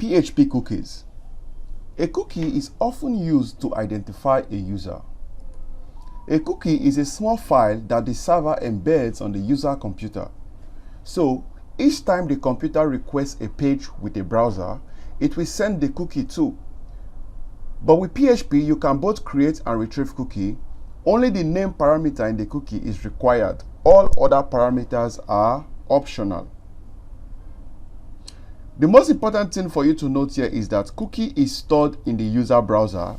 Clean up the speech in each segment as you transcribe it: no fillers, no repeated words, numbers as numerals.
PHP cookies. A cookie is often used to identify a user. A cookie is a small file that the server embeds on the user computer. So, each time the computer requests a page with a browser, it will send the cookie too. But with PHP, you can both create and retrieve cookie. Only the name parameter in the cookie is required. All other parameters are optional. The most important thing for you to note here is that cookie is stored in the user browser,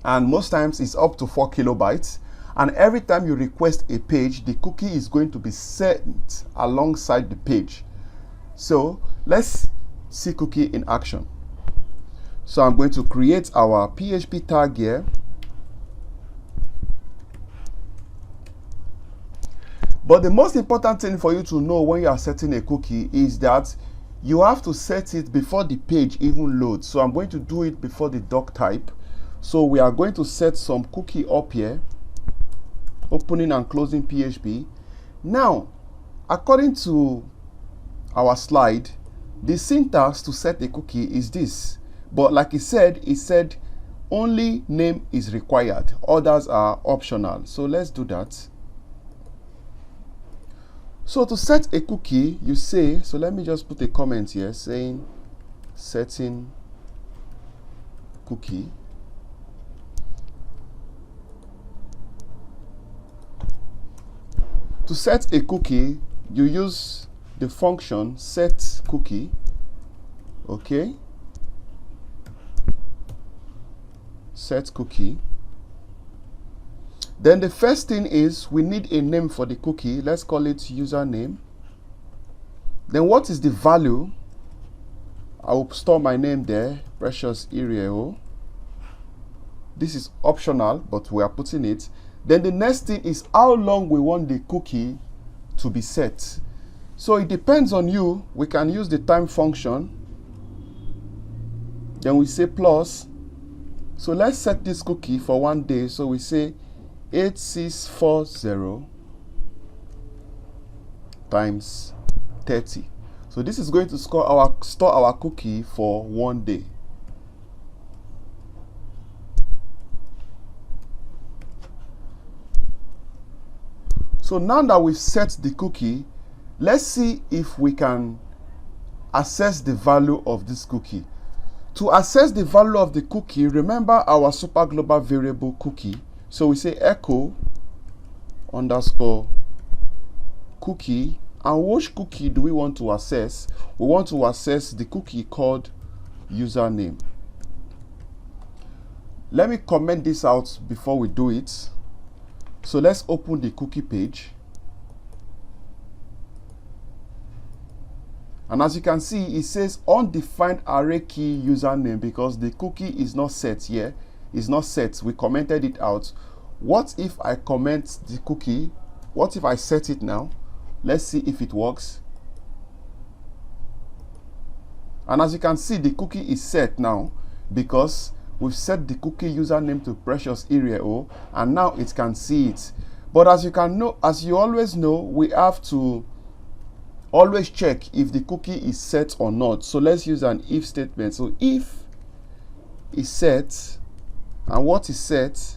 and most times it's up to 4 kilobytes. And every time you request a page, the cookie is going to be sent alongside the page. So let's see cookie in action. So I'm going to create our PHP tag here. But the most important thing for you to know when you are setting a cookie is that you have to set it before the page even loads. So I'm going to do it before the doc type. So we are going to set some cookie up here, opening and closing PHP. Now, according to our slide, the syntax to set a cookie is this. But like it said only name is required. Others are optional. So let's do that. So to set a cookie, you say, so let me just put a comment here saying setting cookie. To set a cookie, you use the function set cookie. Okay. Set cookie. Then the first thing is we need a name for the cookie. Let's call it username. Then what is the value? I will store my name there, Precious Irieo. This is optional, but we are putting it. Then the next thing is how long we want the cookie to be set. So it depends on you. We can use the time function. Then we say plus. So let's set this cookie for 1 day. So we say 8640 times 30. So this is going to store our cookie for 1 day. So now that we've set the cookie, let's see if we can access the value of this cookie. To access the value of the cookie, remember our super global variable cookie. So we say echo underscore cookie. And which cookie do we want to access? We want to access the cookie called username. Let me comment this out before we do it. So let's open the cookie page. And as you can see, it says undefined array key username because the cookie is not set here. It's not set. We commented it out. What if I comment the cookie? What if I set it now? Let's see if it works. And as you can see, the cookie is set now because we've set the cookie username to Precious Irieo, and now it can see it. But as you always know, we have to always check if the cookie is set or not. So let's use an if statement. So if is set, and what is set?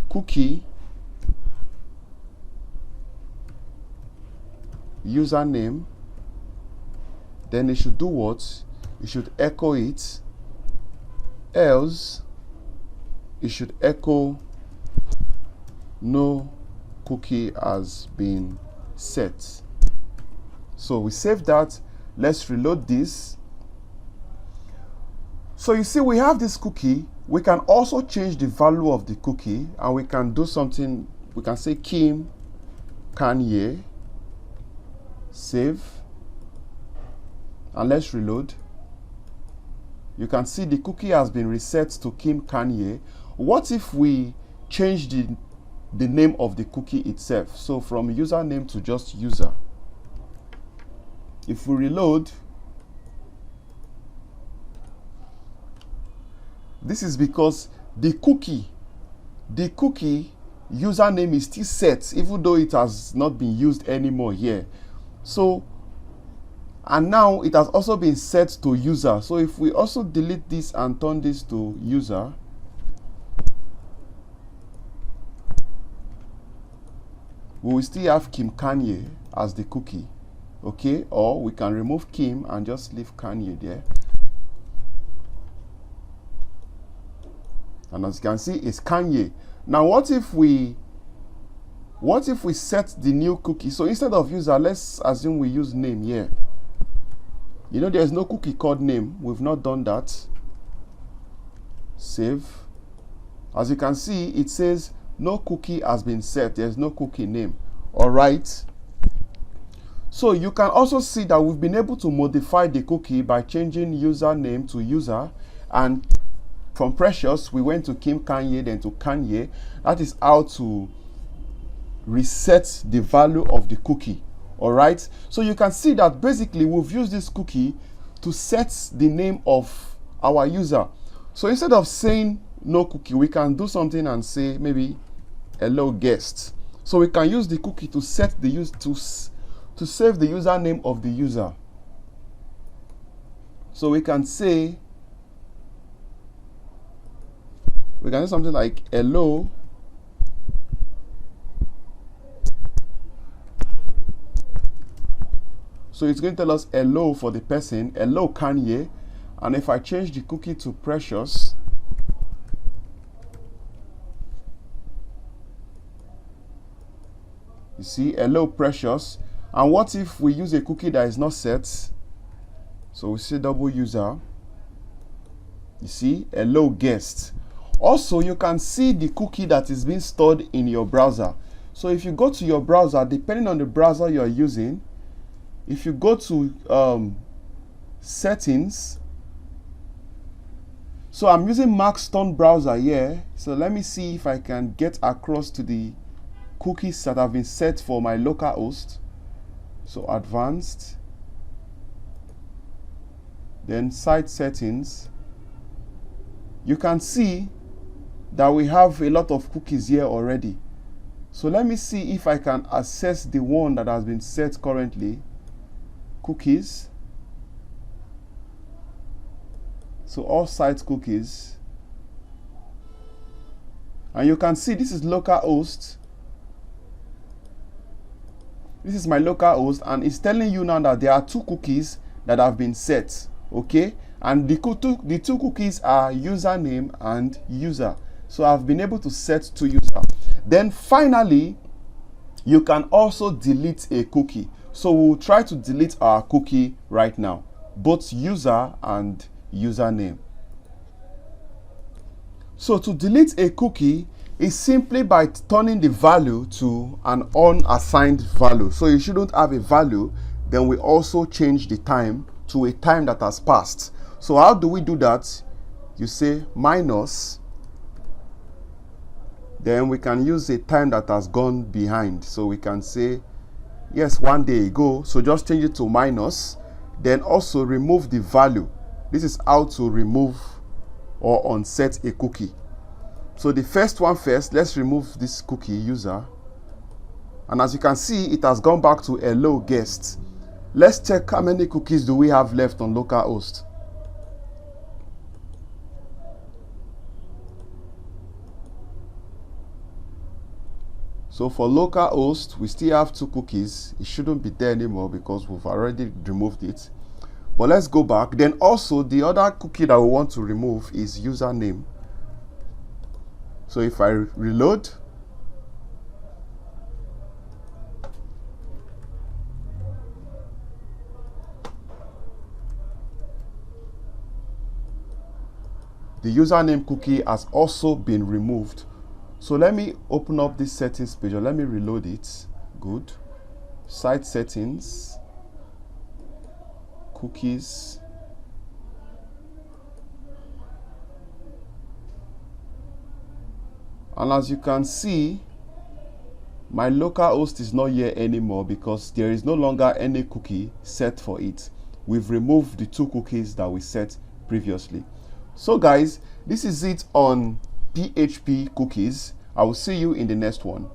Cookie username, then it should do what? It should echo it, else it should echo no cookie has been set. So we save that. Let's reload this. So you see we have this cookie. We can also change the value of the cookie, and we can do something. We can say Kim Kanye, save, and let's reload. You can see the cookie has been reset to Kim Kanye. What if we change the name of the cookie itself? So from username to just user. If we reload, this is because the cookie username is still set even though it has not been used anymore here. So And now it has also been set to user. So if we also delete this and turn this to user, we will still have Kim Kanye as the cookie. Okay, or we can remove Kim and just leave Kanye there. And as you can see, it's Kanye. Now what if we set the new cookie? So instead of user, let's assume we use name here. You know, there's no cookie called name. We've not done that. Save. As you can see, it says no cookie has been set. There's no cookie name. All right. So you can also see that we've been able to modify the cookie by changing username to user, and from Precious we went to Kim Kanye, then to Kanye. That is how to reset the value of the cookie. All right, so you can see that basically we've used this cookie to set the name of our user. So instead of saying no cookie, we can do something and say maybe hello guest. So we can use the cookie to set the to save the username of the user. So we can say, something like hello So it's going to tell us hello for the person, hello Kanye. And if I change the cookie to Precious, you see, hello Precious. And what if we use a cookie that is not set? So we say double user. You see, hello guest. Also, you can see the cookie that is being stored in your browser. So if you go to your browser, depending on the browser you are using, if you go to settings, so I'm using Maxton browser here. So let me see if I can get across to the cookies that have been set for my local host. So advanced, then site settings. You can see that we have a lot of cookies here already. So let me see if I can access the one that has been set currently. Cookies. So all site cookies. And you can see this is localhost. This is my localhost, and it's telling you now that there are two cookies that have been set. Okay, and the two cookies are username and user. So I've been able to set two user. Then finally, you can also delete a cookie. So we'll try to delete our cookie right now, both user and username. So to delete a cookie is simply by turning the value to an unassigned value. So you shouldn't have a value. Then we also change the time to a time that has passed. So how do we do that? You say minus. Then we can use a time that has gone behind. So we can say, yes, 1 day ago. So just change it to minus. Then also remove the value. This is how to remove or unset a cookie. So the first one first, let's remove this cookie user. And as you can see, it has gone back to hello guest. Let's check how many cookies do we have left on localhost. So for localhost, we still have 2 cookies. It shouldn't be there anymore because we've already removed it. But let's go back. Then also the other cookie that we want to remove is username. So if I reload, the username cookie has also been removed. So let me open up this settings page, or let me reload it. Good. Site settings, cookies. And as you can see, my localhost is not here anymore because there is no longer any cookie set for it. We've removed the 2 cookies that we set previously. So guys, this is it on PHP cookies. I will see you in the next one.